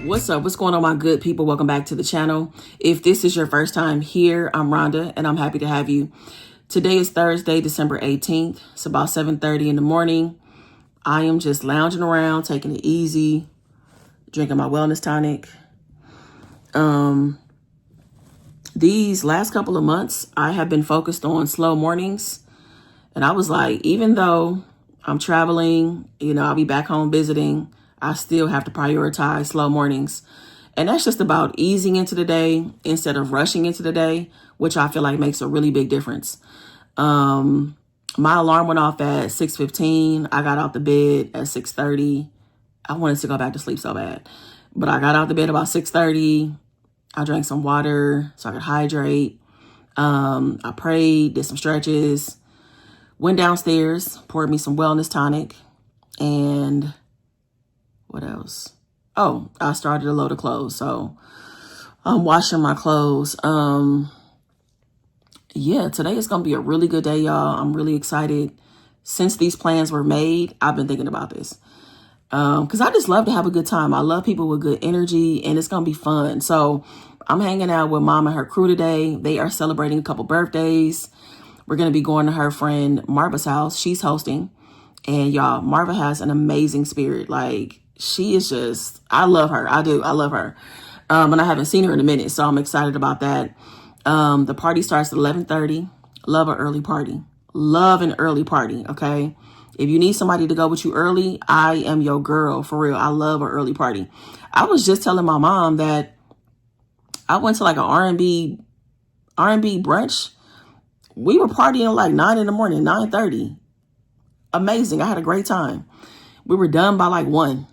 What's up? What's going on, my good people? Welcome back to the channel. If this is your first time here, I'm Rhonda, and I'm happy to have you. Today is Thursday, December 18th. It's about 7:30 in the morning. I am just lounging around, taking it easy, drinking my wellness tonic. These last couple of months, I have been focused on slow mornings. And I was like, even though I'm traveling, I'll be back home visiting, I still have to prioritize slow mornings. And that's just about easing into the day instead of rushing into the day, which I feel like makes a really big difference. My alarm went off at 6:15. I got out the bed at 6:30. I wanted to go back to sleep so bad. But I got out the bed about 6:30. I drank some water so I could hydrate. I prayed, did some stretches, went downstairs, poured me some wellness tonic, and what else? Oh, I started a load of clothes. So I'm washing my clothes. Yeah, today is going to be a really good day, y'all. I'm really excited. Since these plans were made, I've been thinking about this. Because I just love to have a good time. I love people with good energy, and it's going to be fun. So I'm hanging out with Mom and her crew today. They are celebrating a couple birthdays. We're going to be going to her friend Marva's house. She's hosting. And y'all, Marva has an amazing spirit. Like, she is just, I love her. I do. I love her. And I haven't seen her in a minute, so I'm excited about that. The party starts at 11:30. Love an early party. Love an early party, okay? If you need somebody to go with you early, I am your girl, for real. I love an early party. I was just telling my mom that I went to like an R&B brunch. We were partying like 9 in the morning, 9:30. Amazing. I had a great time. We were done by like 1.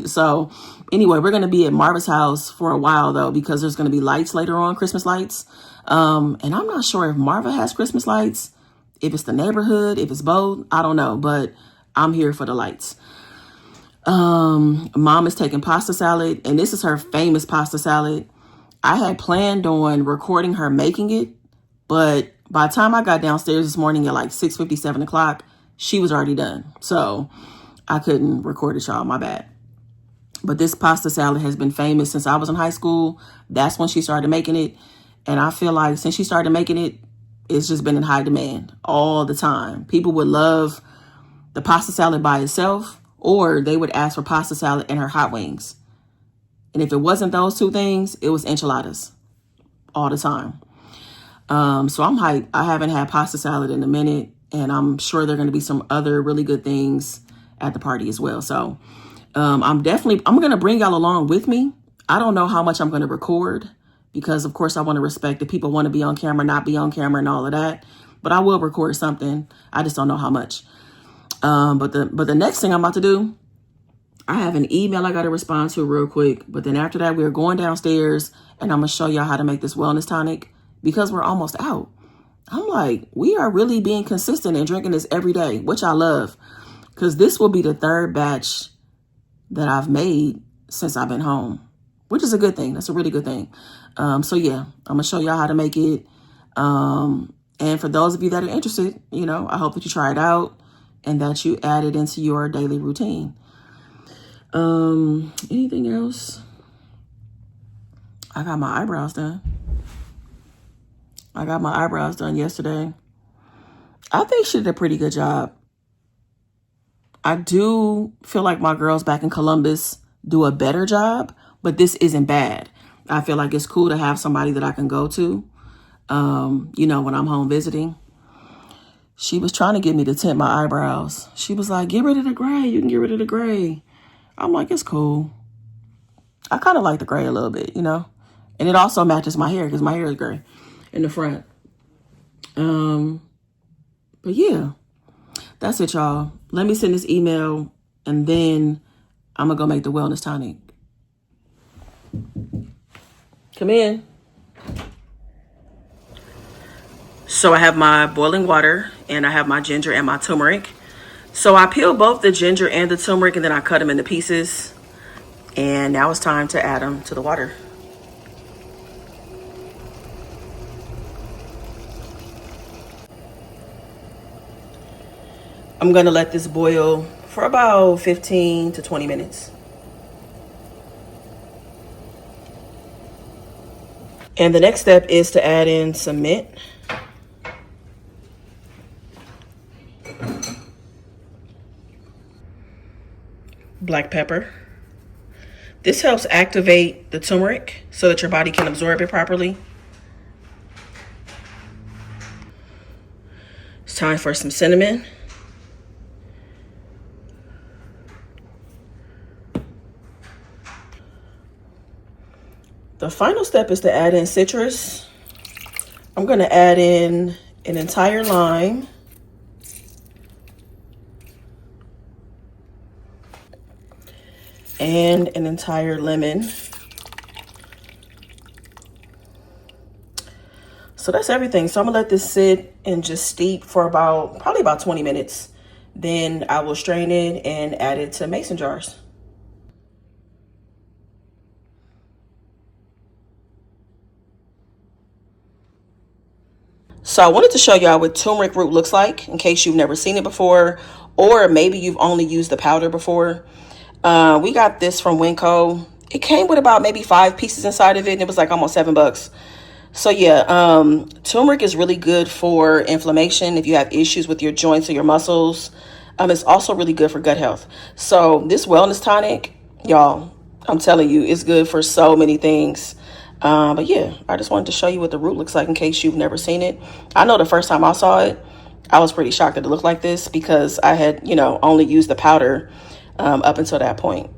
So anyway, we're going to be at Marva's house for a while though, because there's going to be lights later on, Christmas lights. And I'm not sure if Marva has Christmas lights, if it's the neighborhood, if it's both, I don't know, but I'm here for the lights. Mom is taking pasta salad, and this is her famous pasta salad. I had planned on recording her making it, but by the time I got downstairs this morning at like 6:50, 7 o'clock, she was already done. So I couldn't record it, y'all. My bad. But this pasta salad has been famous since I was in high school. That's when she started making it. And I feel like since she started making it, it's just been in high demand all the time. People would love the pasta salad by itself, or they would ask for pasta salad and her hot wings. And if it wasn't those two things, it was enchiladas all the time. So I'm hyped. I haven't had pasta salad in a minute, and I'm sure there are going to be some other really good things at the party as well. So I'm going to bring y'all along with me. I don't know how much I'm going to record because, of course, I want to respect if people want to be on camera, not be on camera and all of that. But I will record something. I just don't know how much. But the next thing I'm about to do, I have an email I got to respond to real quick. But then after that, we're going downstairs, and I'm going to show y'all how to make this wellness tonic because we're almost out. I'm like, we are really being consistent and drinking this every day, which I love, because this will be the 3rd batch that I've made since I've been home, which is a good thing. That's a really good thing. So yeah, I'm gonna show y'all how to make it. And for those of you that are interested, I hope that you try it out and that you add it into your daily routine. Anything else? I got my eyebrows done. Yesterday. I think she did a pretty good job. I do feel like my girls back in Columbus do a better job, but this isn't bad. I feel like it's cool to have somebody that I can go to, when I'm home visiting. She was trying to get me to tint my eyebrows. She was like, get rid of the gray. You can get rid of the gray. I'm like, it's cool. I kind of like the gray a little bit, And it also matches my hair because my hair is gray in the front. But yeah. That's it, y'all. Let me send this email, and then I'm going to go make the wellness tonic. Come in. So I have my boiling water, and I have my ginger and my turmeric. So I peel both the ginger and the turmeric, and then I cut them into pieces. And now it's time to add them to the water. I'm going to let this boil for about 15 to 20 minutes. And the next step is to add in some mint. Black pepper. This helps activate the turmeric so that your body can absorb it properly. It's time for some cinnamon. The final step is to add in citrus. I'm going to add in an entire lime. And an entire lemon. So that's everything. So I'm gonna let this sit and just steep for probably about 20 minutes. Then I will strain it and add it to mason jars. So I wanted to show y'all what turmeric root looks like in case you've never seen it before, or maybe you've only used the powder before. We got this from Winco. It came with about maybe 5 pieces inside of it, and it was like almost $7. So yeah, turmeric is really good for inflammation if you have issues with your joints or your muscles. It's also really good for gut health. So this wellness tonic, y'all, I'm telling you, it's good for so many things. But yeah, I just wanted to show you what the root looks like in case you've never seen it. I know the first time I saw it, I was pretty shocked that it looked like this because I had, only used the powder up until that point.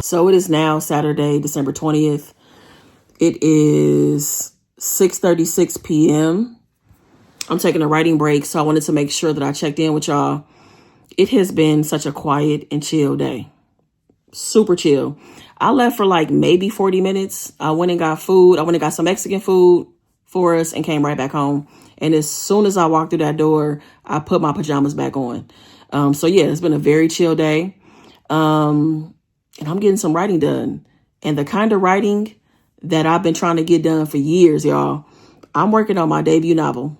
So it is now Saturday, December 20th. It is 6:36 p.m. I'm taking a writing break, so I wanted to make sure that I checked in with y'all. It has been such a quiet and chill day. Super chill. I left for like maybe 40 minutes. I went and got food. I went and got some Mexican food for us and came right back home. And as soon as I walked through that door, I put my pajamas back on. So yeah, it's been a very chill day. And I'm getting some writing done. And the kind of writing that I've been trying to get done for years, y'all. I'm working on my debut novel.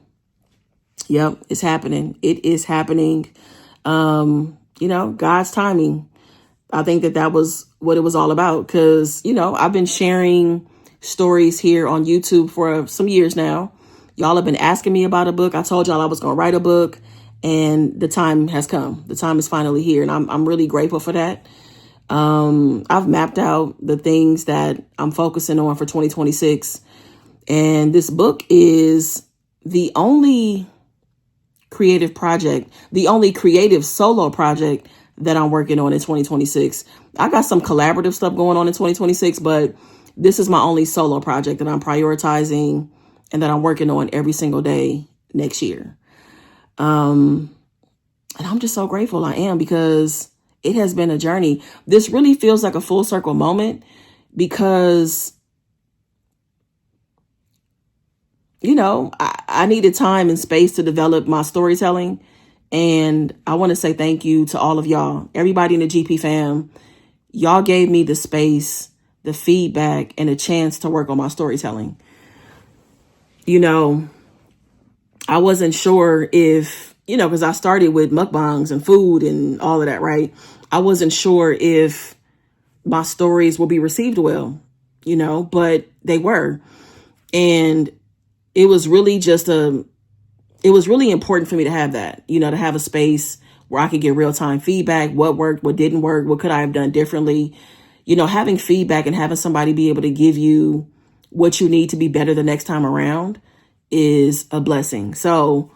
Yep, it's happening. It is happening. God's timing. I think that was what it was all about. Because, I've been sharing stories here on YouTube for some years now. Y'all have been asking me about a book. I told y'all I was going to write a book. And the time has come. The time is finally here. And I'm really grateful for that. I've mapped out the things that I'm focusing on for 2026. And this book is the only the only creative solo project that I'm working on in 2026. I got some collaborative stuff going on in 2026, but this is my only solo project that I'm prioritizing and that I'm working on every single day next year. And I'm just so grateful I am, because it has been a journey. This really feels like a full circle moment because, I needed time and space to develop my storytelling. And I want to say thank you to all of y'all, everybody in the GP fam. Y'all gave me the space, the feedback, and a chance to work on my storytelling. I wasn't sure if, because I started with mukbangs and food and all of that, right? I wasn't sure if my stories will be received well, but they were. And it was really important for me to have that, to have a space where I could get real time feedback, what worked, what didn't work, what could I have done differently. Having feedback and having somebody be able to give you what you need to be better the next time around is a blessing. So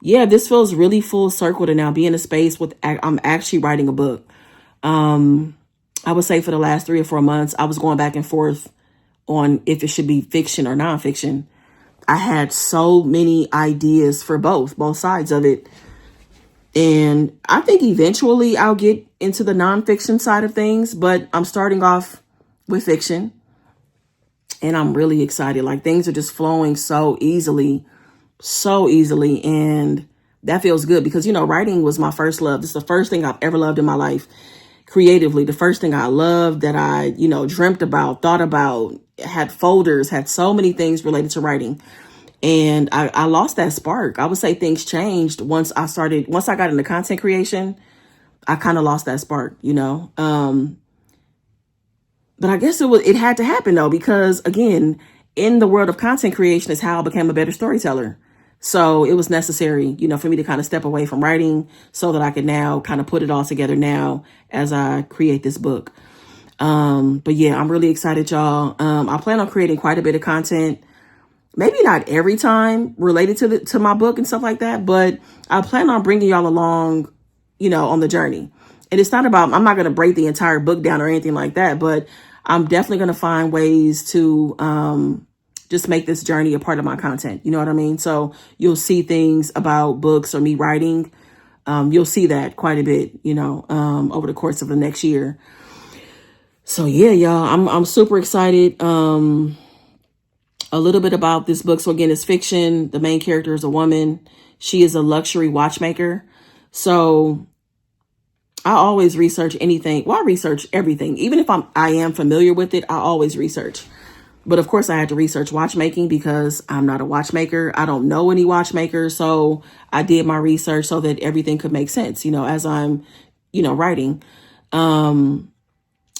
yeah, this feels really full circle to now be in a space with, I'm actually writing a book. I would say for the last 3 or 4 months, I was going back and forth on if it should be fiction or nonfiction. I had so many ideas for both sides of it. And I think eventually I'll get into the nonfiction side of things, but I'm starting off with fiction. And I'm really excited. Like, things are just flowing so easily. And that feels good because, writing was my first love. It's the first thing I've ever loved in my life. Creatively, the first thing I loved, that I, dreamt about, thought about, had folders, had so many things related to writing. And I lost that spark. I would say things changed once I got into content creation. I kind of lost that spark, But I guess it had to happen though, because again, in the world of content creation is how I became a better storyteller. So it was necessary, for me to kind of step away from writing so that I could now kind of put it all together now as I create this book. But yeah, I'm really excited, y'all. I plan on creating quite a bit of content, maybe not every time related to my book and stuff like that, but I plan on bringing y'all along, on the journey. And it's not about, I'm not going to break the entire book down or anything like that, but I'm definitely going to find ways to just make this journey a part of my content. You know what I mean? So you'll see things about books or me writing. You'll see that quite a bit, over the course of the next year. So yeah, y'all, I'm super excited. A little bit about this book. So again, it's fiction. The main character is a woman. She is a luxury watchmaker. So I always research anything. Well, I research everything. Even if I am familiar with it, I always research. But of course I had to research watchmaking because I'm not a watchmaker. I don't know any watchmakers. So I did my research so that everything could make sense, as I'm, writing.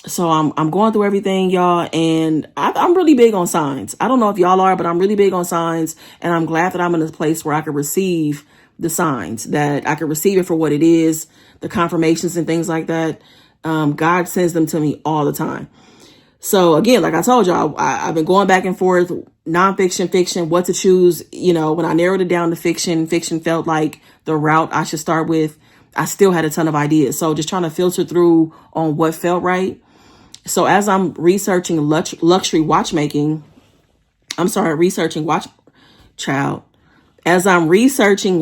So I'm going through everything, y'all. And I'm really big on signs. I don't know if y'all are, but I'm really big on signs. And I'm glad that I'm in a place where I can receive the signs, that I can receive it for what it is, the confirmations and things like that. God sends them to me all the time. So again, like I told y'all, I've been going back and forth, nonfiction, fiction, what to choose. When I narrowed it down to fiction felt like the route I should start with. I still had a ton of ideas. So just trying to filter through on what felt right. So as I'm researching luxury watchmaking, as I'm researching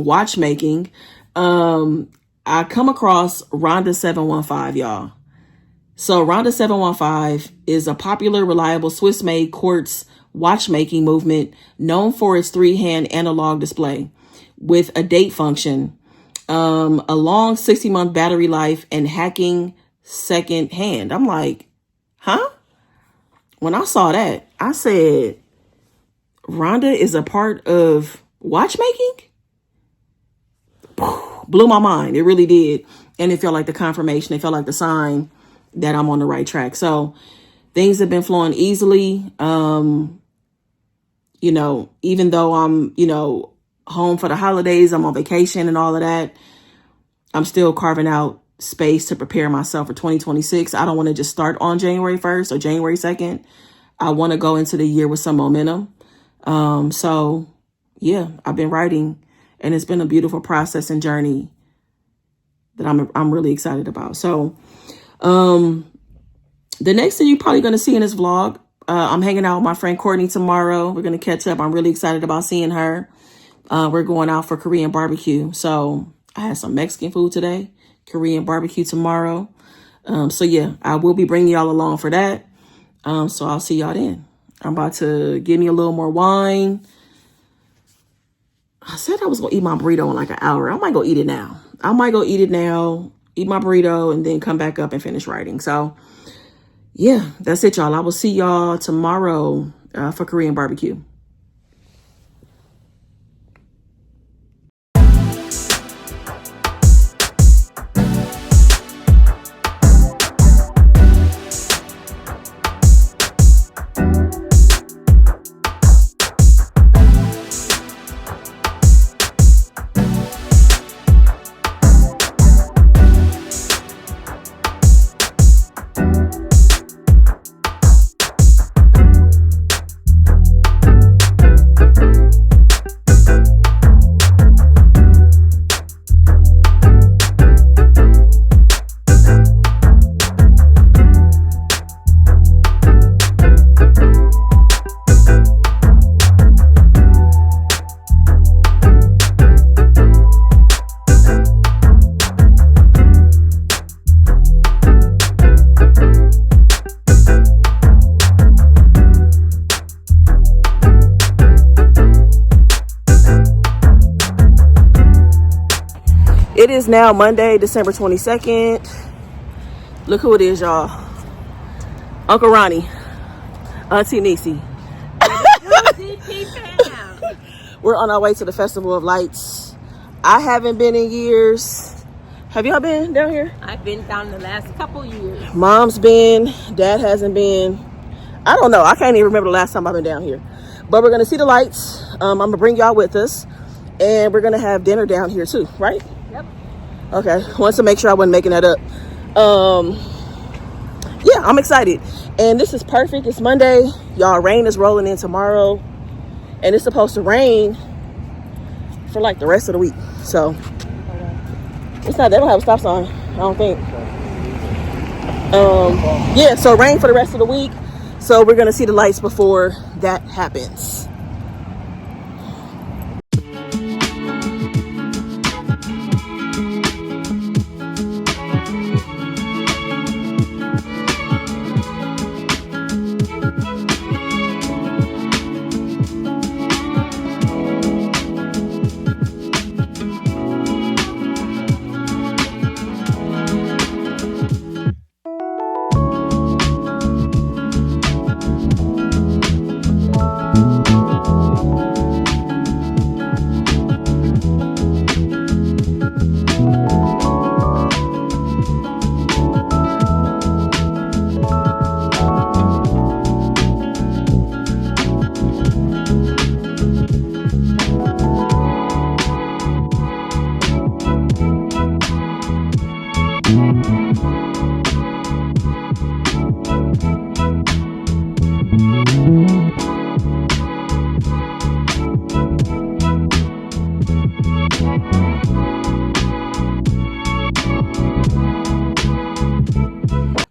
watchmaking, I come across Rhonda 715, y'all. So Rhonda 715 is a popular, reliable Swiss-made quartz watchmaking movement known for its 3-hand analog display with a date function, a long 60-month battery life, and hacking second hand. I'm like, huh? When I saw that, I said, Rhonda is a part of watchmaking? Blew my mind. It really did. And it felt like the confirmation. It felt like the sign that I'm on the right track. So things have been flowing easily. Even though I'm, home for the holidays, I'm on vacation and all of that, I'm still carving out space to prepare myself for 2026. I don't want to just start on January 1st or January 2nd. I want to go into the year with some momentum. So yeah, I've been writing, and it's been a beautiful process and journey that I'm really excited about. So the next thing you're probably going to see in this vlog, I'm hanging out with my friend Courtney tomorrow. We're going to catch up. I'm really excited about seeing her. We're going out for Korean barbecue. So I had some Mexican food today, Korean barbecue tomorrow. So yeah, I will be bringing y'all along for that. So I'll see y'all then. I'm about to give me a little more wine. I said I was going to eat my burrito in like an hour. I might go eat it now. Eat my burrito, and then come back up and finish writing. So yeah, that's it, y'all. I will see y'all tomorrow for Korean barbecue. It is now Monday, December 22nd. Look who it is, y'all. Uncle Ronnie, Auntie Niecy. We're on our way to the Festival of Lights. I haven't been in years. Have y'all been down here? I've been down the last couple years. Mom's been, Dad hasn't been. I don't know. I can't even remember the last time I've been down here. But we're going to see the lights. I'm going to bring y'all with us. And we're going to have dinner down here too, right? Yep. Okay. Wanted to make sure I wasn't making that up. Yeah, I'm excited. And this is perfect. It's Monday. Y'all, rain is rolling in tomorrow. And it's supposed to rain for like the rest of the week. So it's not, they don't have a stop sign, I don't think. Yeah, so rain for the rest of the week. So we're gonna see the lights before that happens.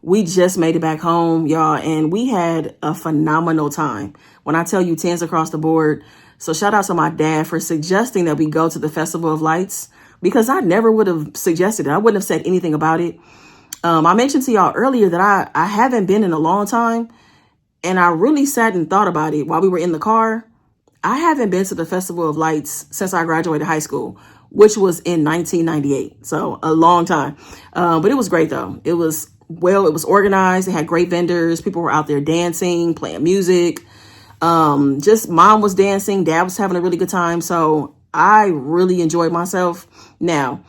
We just made it back home, y'all, and we had a phenomenal time. When I tell you, 10s across the board. So shout out to my dad for suggesting that we go to the Festival of Lights, because I never would have suggested it. I wouldn't have said anything about it. I mentioned to y'all earlier that I haven't been in a long time, and I really sat and thought about it while we were in the car. I haven't been to the Festival of Lights since I graduated high school, which was in 1998. So a long time. But it was great, though. It was organized. It had great vendors. People were out there dancing, playing music. Just mom was dancing. Dad was having a really good time. So I really enjoyed myself. Now,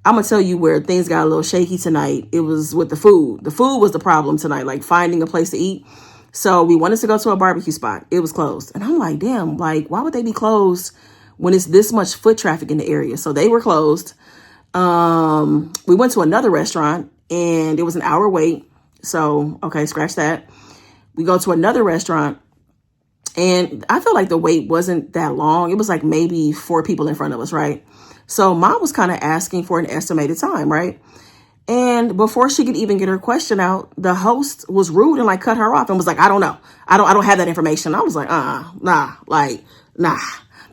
I'm going to tell you where things got a little shaky tonight. It was with the food. The food was the problem tonight, like finding a place to eat. So we wanted to go to a barbecue spot. It was closed. And I'm like, damn, like, why would they be closed when it's this much foot traffic in the area? So they were closed. We went to another restaurant and it was an hour wait. So, okay, scratch that. We go to another restaurant and I feel like the wait wasn't that long. It was like maybe 4 people in front of us, right? So mom was kind of asking for an estimated time, right? And before she could even get her question out, the host was rude and like cut her off and was like, I don't know. I don't have that information. I was like, nah.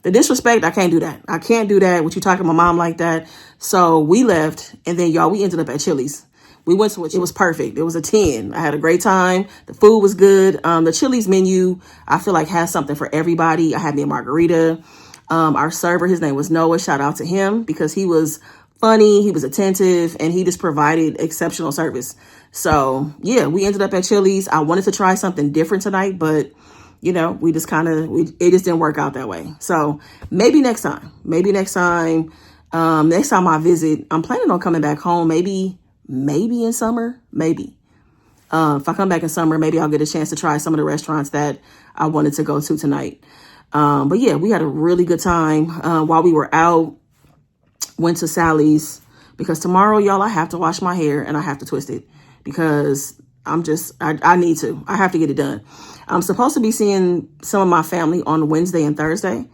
The disrespect, I can't do that. I can't do that. What you talking to my mom like that? So we left and then y'all, we ended up at Chili's. We went to it. It was perfect. It was a 10. I had a great time. The food was good. The Chili's menu, I feel like has something for everybody. I had me a margarita. Our server, his name was Noah. Shout out to him because he was funny, he was attentive, and he just provided exceptional service. So yeah, we ended up at Chili's. I wanted to try something different tonight, but you know, we just it just didn't work out that way. So maybe next time, next time I visit, I'm planning on coming back home, maybe in summer, maybe. If I come back in summer, maybe I'll get a chance to try some of the restaurants that I wanted to go to tonight. But yeah, we had a really good time while we were out. Went to Sally's because tomorrow, y'all, I have to wash my hair and I have to twist it because I need to. I have to get it done. I'm supposed to be seeing some of my family on Wednesday and Thursday.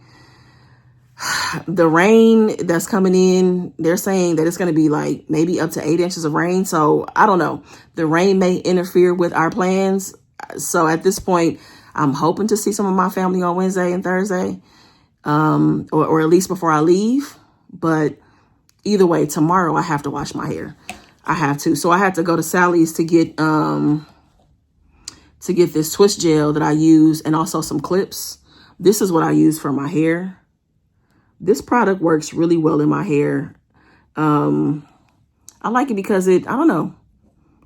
The rain that's coming in, they're saying that it's going to be like maybe up to 8 inches of rain. So I don't know. The rain may interfere with our plans. So at this point, I'm hoping to see some of my family on Wednesday and Thursday, or at least before I leave. But either way, tomorrow I have to wash my hair. I have to. So I had to go to Sally's to get this twist gel that I use and also some clips. This is what I use for my hair. This product works really well in my hair. I like it because I don't know,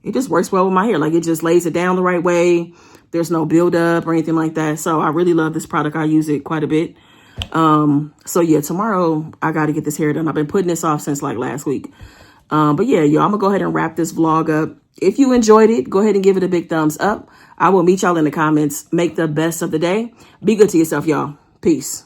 it just works well with my hair. Like it just lays it down the right way. There's no buildup or anything like that. So I really love this product. I use it quite a bit. So yeah, tomorrow I got to get this hair done. I've been putting this off since like last week. But yeah, y'all, I'm gonna go ahead and wrap this vlog up. If you enjoyed it, go ahead and give it a big thumbs up. I will meet y'all in the comments. Make the best of the day. Be good to yourself, y'all. Peace.